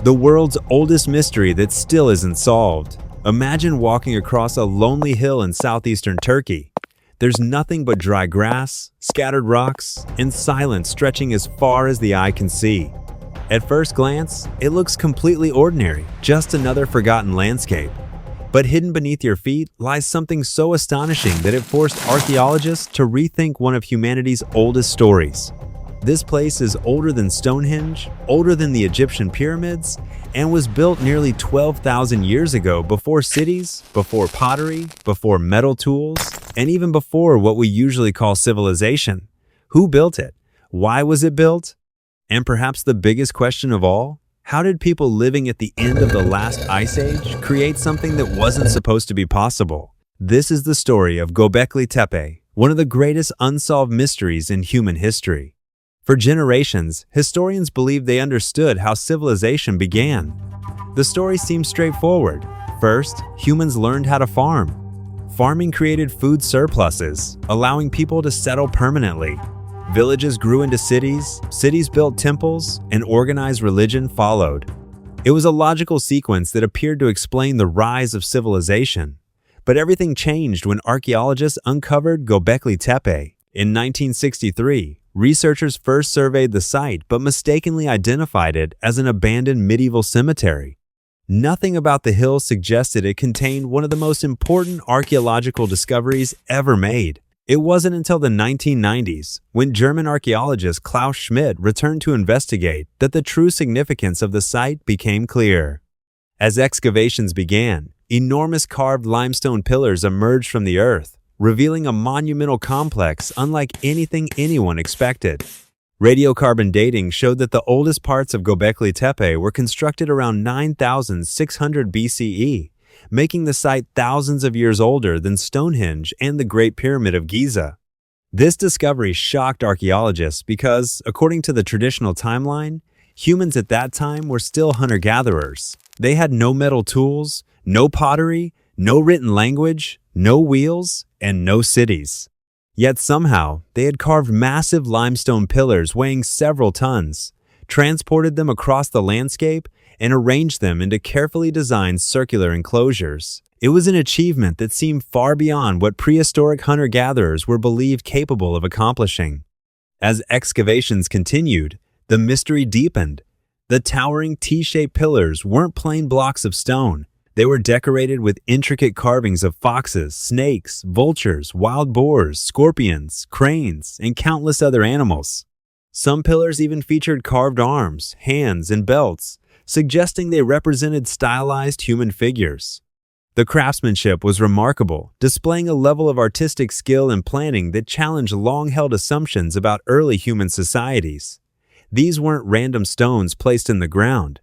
the world's oldest mystery that still isn't solved. Imagine walking across a lonely hill in southeastern Turkey. There's nothing but dry grass, scattered rocks, and silence stretching as far as the eye can see. At first glance, it looks completely ordinary, just another forgotten landscape. But hidden beneath your feet lies something so astonishing that it forced archaeologists to rethink one of humanity's oldest stories. This place is older than Stonehenge, older than the Egyptian pyramids, and was built nearly 12,000 years ago before cities, before pottery, before metal tools, and even before what we usually call civilization. Who built it? Why was it built? And perhaps the biggest question of all, how did people living at the end of the last ice age create something that wasn't supposed to be possible? This is the story of Göbekli Tepe, one of the greatest unsolved mysteries in human history. For generations, historians believed they understood how civilization began. The story seems straightforward. First, humans learned how to farm. Farming created food surpluses, allowing people to settle permanently. Villages grew into cities, cities built temples, and organized religion followed. It was a logical sequence that appeared to explain the rise of civilization. But everything changed when archaeologists uncovered Göbekli Tepe. In 1963, researchers first surveyed the site but mistakenly identified it as an abandoned medieval cemetery. Nothing about the hill suggested it contained one of the most important archaeological discoveries ever made. It wasn't until the 1990s, when German archaeologist Klaus Schmidt returned to investigate, that the true significance of the site became clear. As excavations began, enormous carved limestone pillars emerged from the earth, revealing a monumental complex unlike anything anyone expected. Radiocarbon dating showed that the oldest parts of Göbekli Tepe were constructed around 9,600 BCE, making the site thousands of years older than Stonehenge and the Great Pyramid of Giza. This discovery shocked archaeologists because, according to the traditional timeline, humans at that time were still hunter-gatherers. They had no metal tools, no pottery, no written language, no wheels, and no cities. Yet somehow, they had carved massive limestone pillars weighing several tons, transported them across the landscape, and arranged them into carefully designed circular enclosures. It was an achievement that seemed far beyond what prehistoric hunter-gatherers were believed capable of accomplishing. As excavations continued, the mystery deepened. The towering T-shaped pillars weren't plain blocks of stone. They were decorated with intricate carvings of foxes, snakes, vultures, wild boars, scorpions, cranes, and countless other animals. Some pillars even featured carved arms, hands, and belts, suggesting they represented stylized human figures. The craftsmanship was remarkable, displaying a level of artistic skill and planning that challenged long-held assumptions about early human societies. These weren't random stones placed in the ground.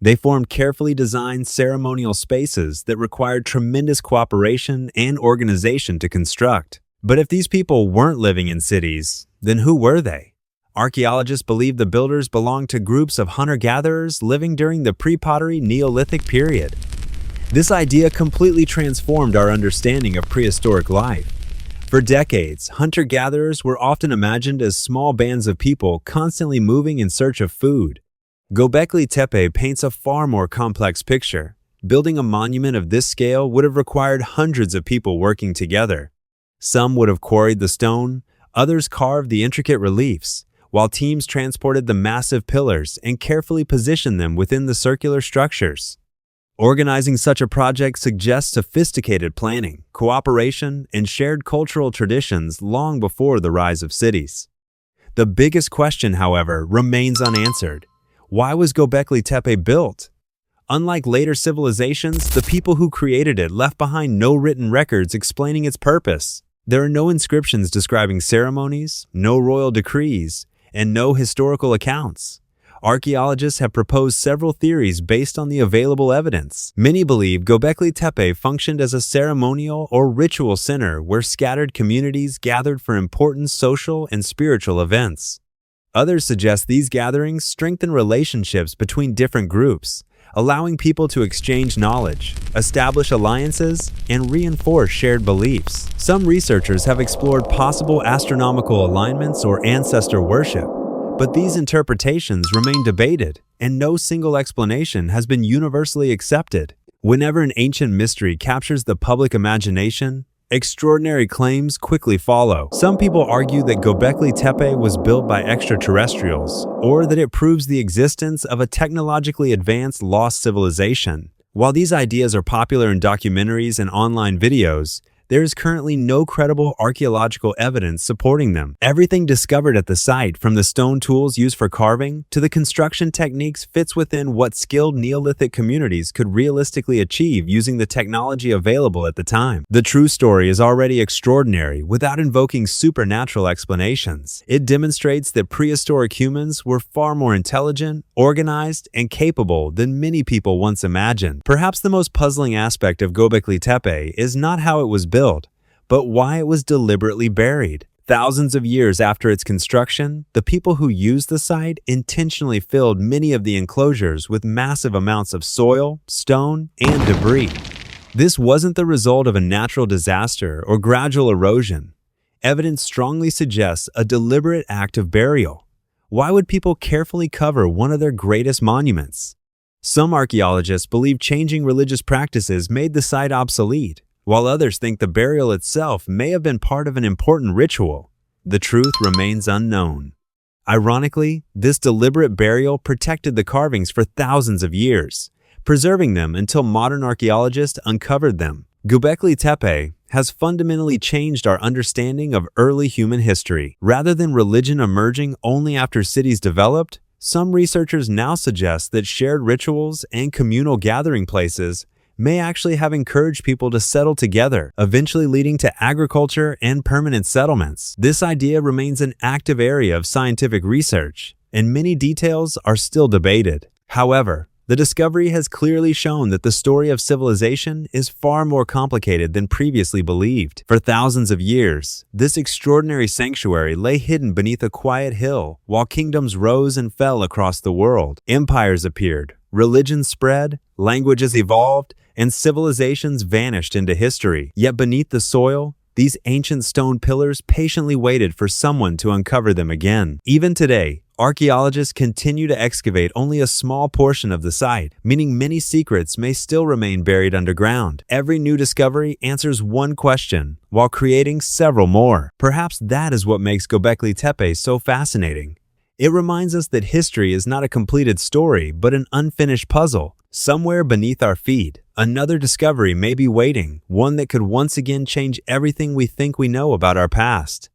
They formed carefully designed ceremonial spaces that required tremendous cooperation and organization to construct. But if these people weren't living in cities, then who were they? Archaeologists believe the builders belonged to groups of hunter-gatherers living during the pre-pottery Neolithic period. This idea completely transformed our understanding of prehistoric life. For decades, hunter-gatherers were often imagined as small bands of people constantly moving in search of food. Göbekli Tepe paints a far more complex picture. Building a monument of this scale would have required hundreds of people working together. Some would have quarried the stone, others carved the intricate reliefs, while teams transported the massive pillars and carefully positioned them within the circular structures. Organizing such a project suggests sophisticated planning, cooperation, and shared cultural traditions long before the rise of cities. The biggest question, however, remains unanswered. Why was Göbekli Tepe built? Unlike later civilizations, the people who created it left behind no written records explaining its purpose. There are no inscriptions describing ceremonies, no royal decrees, and no historical accounts. Archaeologists have proposed several theories based on the available evidence. Many believe Göbekli Tepe functioned as a ceremonial or ritual center where scattered communities gathered for important social and spiritual events. Others suggest these gatherings strengthen relationships between different groups, allowing people to exchange knowledge, establish alliances, and reinforce shared beliefs. Some researchers have explored possible astronomical alignments or ancestor worship, but these interpretations remain debated and no single explanation has been universally accepted. Whenever an ancient mystery captures the public imagination, extraordinary claims quickly follow. Some people argue that Göbekli Tepe was built by extraterrestrials, or that it proves the existence of a technologically advanced lost civilization. While these ideas are popular in documentaries and online videos, there is currently no credible archaeological evidence supporting them. Everything discovered at the site, from the stone tools used for carving to the construction techniques, fits within what skilled Neolithic communities could realistically achieve using the technology available at the time. The true story is already extraordinary without invoking supernatural explanations. It demonstrates that prehistoric humans were far more intelligent, organized, and capable than many people once imagined. Perhaps the most puzzling aspect of Göbekli Tepe is not how it was built, but why it was deliberately buried. Thousands of years after its construction, the people who used the site intentionally filled many of the enclosures with massive amounts of soil, stone, and debris. This wasn't the result of a natural disaster or gradual erosion. Evidence strongly suggests a deliberate act of burial. Why would people carefully cover one of their greatest monuments? Some archaeologists believe changing religious practices made the site obsolete, while others think the burial itself may have been part of an important ritual. The truth remains unknown. Ironically, this deliberate burial protected the carvings for thousands of years, preserving them until modern archaeologists uncovered them. Göbekli Tepe has fundamentally changed our understanding of early human history. Rather than religion emerging only after cities developed, some researchers now suggest that shared rituals and communal gathering places may actually have encouraged people to settle together, eventually leading to agriculture and permanent settlements. This idea remains an active area of scientific research, and many details are still debated. However, the discovery has clearly shown that the story of civilization is far more complicated than previously believed. For thousands of years, this extraordinary sanctuary lay hidden beneath a quiet hill, while kingdoms rose and fell across the world. Empires appeared, religions spread, languages evolved, and civilizations vanished into history. Yet beneath the soil, these ancient stone pillars patiently waited for someone to uncover them again. Even today, archaeologists continue to excavate only a small portion of the site, meaning many secrets may still remain buried underground. Every new discovery answers one question, while creating several more. Perhaps that is what makes Göbekli Tepe so fascinating. It reminds us that history is not a completed story, but an unfinished puzzle. Somewhere beneath our feet, another discovery may be waiting, one that could once again change everything we think we know about our past.